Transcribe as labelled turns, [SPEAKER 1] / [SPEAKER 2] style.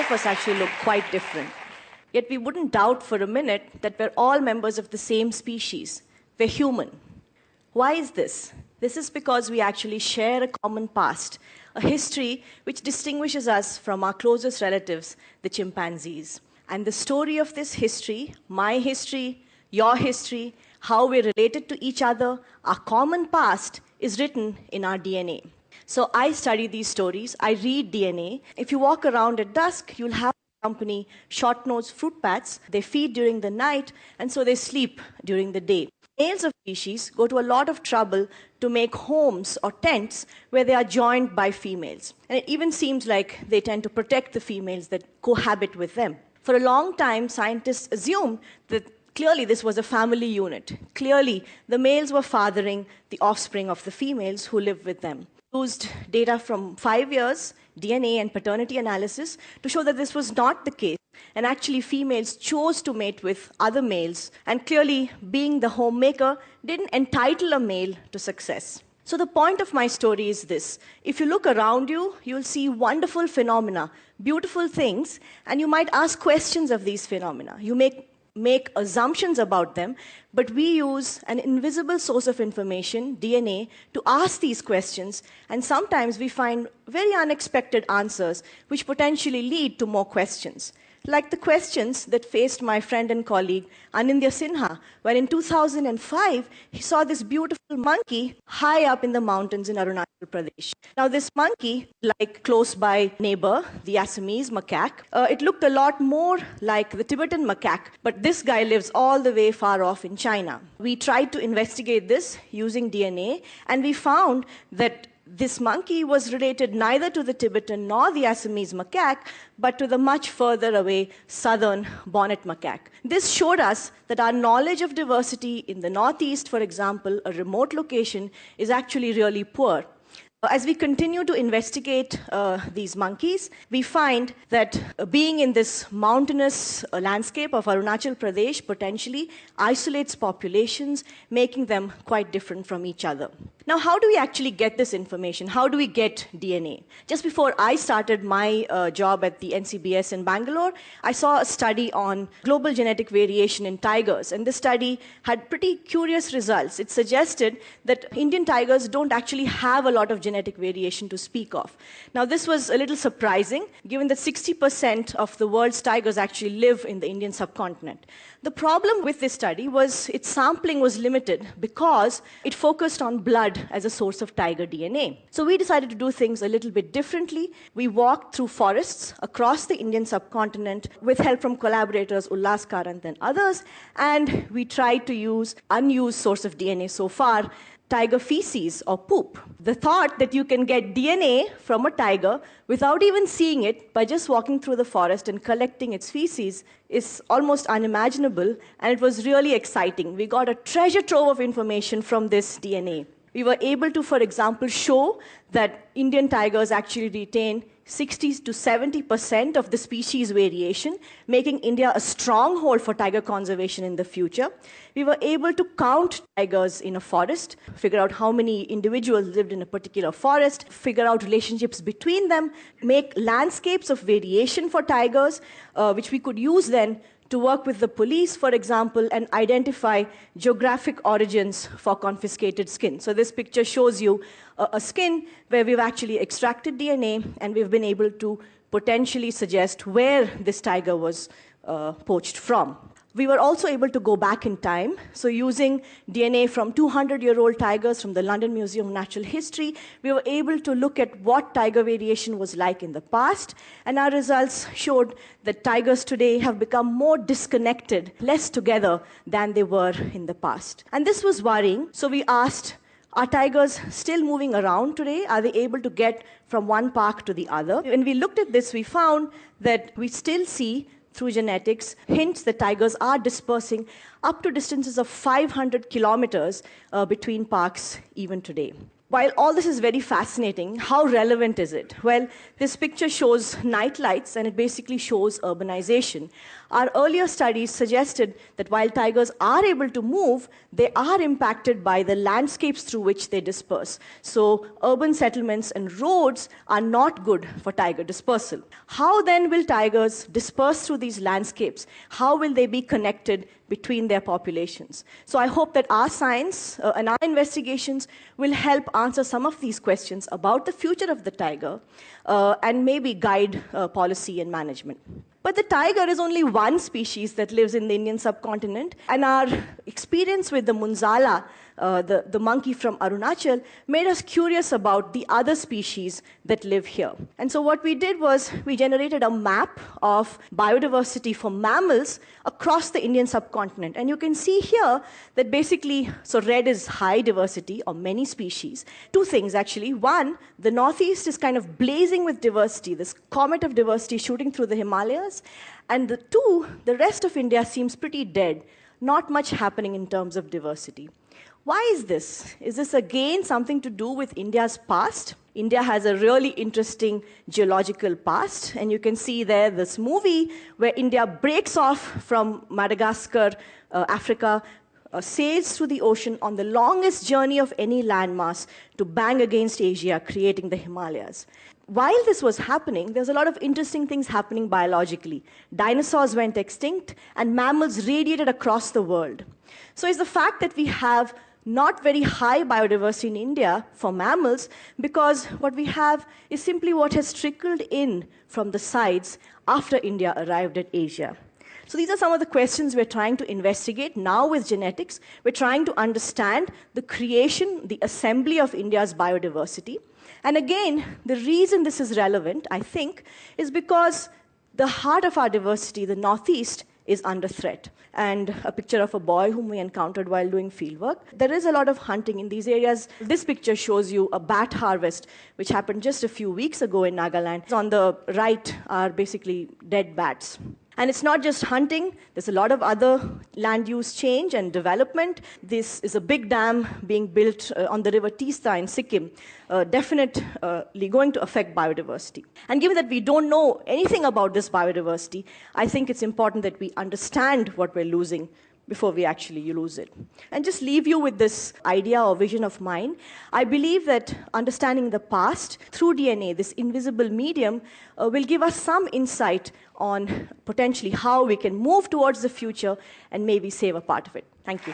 [SPEAKER 1] of us actually look quite different. Yet we wouldn't doubt for a minute that we're all members of the same species. We're human. Why is this? This is because we actually share a common past, a history which distinguishes us from our closest relatives, the chimpanzees. And the story of this history, my history, your history, how we're related to each other, our common past, is written in our DNA. So I study these stories, I read DNA. If you walk around at dusk, you'll have company short-nosed fruit bats. They feed during the night, and so they sleep during the day. Males of species go to a lot of trouble to make homes or tents where they are joined by females. And it even seems like they tend to protect the females that cohabit with them. For a long time, scientists assumed that clearly this was a family unit. Clearly, the males were fathering the offspring of the females who live with them. Used data from 5 years, DNA and paternity analysis to show that this was not the case. And actually, females chose to mate with other males. And clearly, being the homemaker didn't entitle a male to success. So the point of my story is this. If you look around you, you'll see wonderful phenomena, beautiful things, and you might ask questions of these phenomena. You make assumptions about them, but we use an invisible source of information, DNA, to ask these questions, and sometimes we find very unexpected answers which potentially lead to more questions. Like the questions that faced my friend and colleague Anindya Sinha, when in 2005 he saw this beautiful monkey high up in the mountains in Arunachal Pradesh. Now this monkey, like close by neighbor, the Assamese macaque, it looked a lot more like the Tibetan macaque, but this guy lives all the way far off in China. We tried to investigate this using DNA, and we found that this monkey was related neither to the Tibetan nor the Assamese macaque, but to the much further away southern bonnet macaque. This showed us that our knowledge of diversity in the Northeast, for example, a remote location, is actually really poor. As we continue to investigate these monkeys, we find that being in this mountainous landscape of Arunachal Pradesh potentially isolates populations, making them quite different from each other. Now, how do we actually get this information? How do we get DNA? Just before I started my job at the NCBS in Bangalore, I saw a study on global genetic variation in tigers, and this study had pretty curious results. It suggested that Indian tigers don't actually have a lot of genetic variation to speak of. Now, this was a little surprising, given that 60% of the world's tigers actually live in the Indian subcontinent. The problem with this study was its sampling was limited because it focused on blood as a source of tiger DNA. So we decided to do things a little bit differently. We walked through forests across the Indian subcontinent with help from collaborators Ullas Karant and others, and we tried to use unused source of DNA so far, tiger feces or poop. The thought that you can get DNA from a tiger without even seeing it by just walking through the forest and collecting its feces is almost unimaginable, and it was really exciting. We got a treasure trove of information from this DNA. We were able to, for example, show that Indian tigers actually retain 60 to 70% of the species variation, making India a stronghold for tiger conservation in the future. We were able to count tigers in a forest, figure out how many individuals lived in a particular forest, figure out relationships between them, make landscapes of variation for tigers, which we could use then to work with the police, for example, and identify geographic origins for confiscated skin. So this picture shows you a skin where we've actually extracted DNA, and we've been able to potentially suggest where this tiger was poached from. We were also able to go back in time. So using DNA from 200-year-old tigers from the London Museum of Natural History, we were able to look at what tiger variation was like in the past. And our results showed that tigers today have become more disconnected, less together than they were in the past. And this was worrying. So we asked, are tigers still moving around today? Are they able to get from one park to the other? When we looked at this, we found that we still see through genetics hints that tigers are dispersing up to distances of 500 kilometers between parks even today. While all this is very fascinating, how relevant is it? Well, this picture shows night lights, and it basically shows urbanization. Our earlier studies suggested that while tigers are able to move, they are impacted by the landscapes through which they disperse. So urban settlements and roads are not good for tiger dispersal. How then will tigers disperse through these landscapes? How will they be connected between their populations? So I hope that our science and our investigations will help answer some of these questions about the future of the tiger and maybe guide policy and management. But the tiger is only one species that lives in the Indian subcontinent, and our experience with the Munzala, the monkey from Arunachal, made us curious about the other species that live here. And so what we did was we generated a map of biodiversity for mammals across the Indian subcontinent. And you can see here that basically, so red is high diversity, or many species. Two things, actually. One, the Northeast is kind of blazing with diversity, this comet of diversity shooting through the Himalayas. And the rest of India seems pretty dead, not much happening in terms of diversity. Why is this? Is this again something to do with India's past? India has a really interesting geological past, and you can see there this movie where India breaks off from Madagascar, Africa, sails through the ocean on the longest journey of any landmass to bang against Asia, creating the Himalayas. While this was happening, there's a lot of interesting things happening biologically. Dinosaurs went extinct, and mammals radiated across the world. So it's the fact that we have not very high biodiversity in India for mammals, because what we have is simply what has trickled in from the sides after India arrived at Asia. So these are some of the questions we're trying to investigate now with genetics. We're trying to understand the creation, the assembly of India's biodiversity. And again, the reason this is relevant, I think, is because the heart of our diversity, the Northeast, is under threat. And a picture of a boy whom we encountered while doing fieldwork. There is a lot of hunting in these areas. This picture shows you a bat harvest, which happened just a few weeks ago in Nagaland. On the right are basically dead bats. And it's not just hunting. There's a lot of other land use change and development. This is a big dam being built on the river Teesta in Sikkim, definitely going to affect biodiversity. And given that we don't know anything about this biodiversity, I think it's important that we understand what we're losing before we actually lose it. And just leave you with this idea or vision of mine. I believe that understanding the past through DNA, this invisible medium, will give us some insight on potentially how we can move towards the future and maybe save a part of it. Thank you.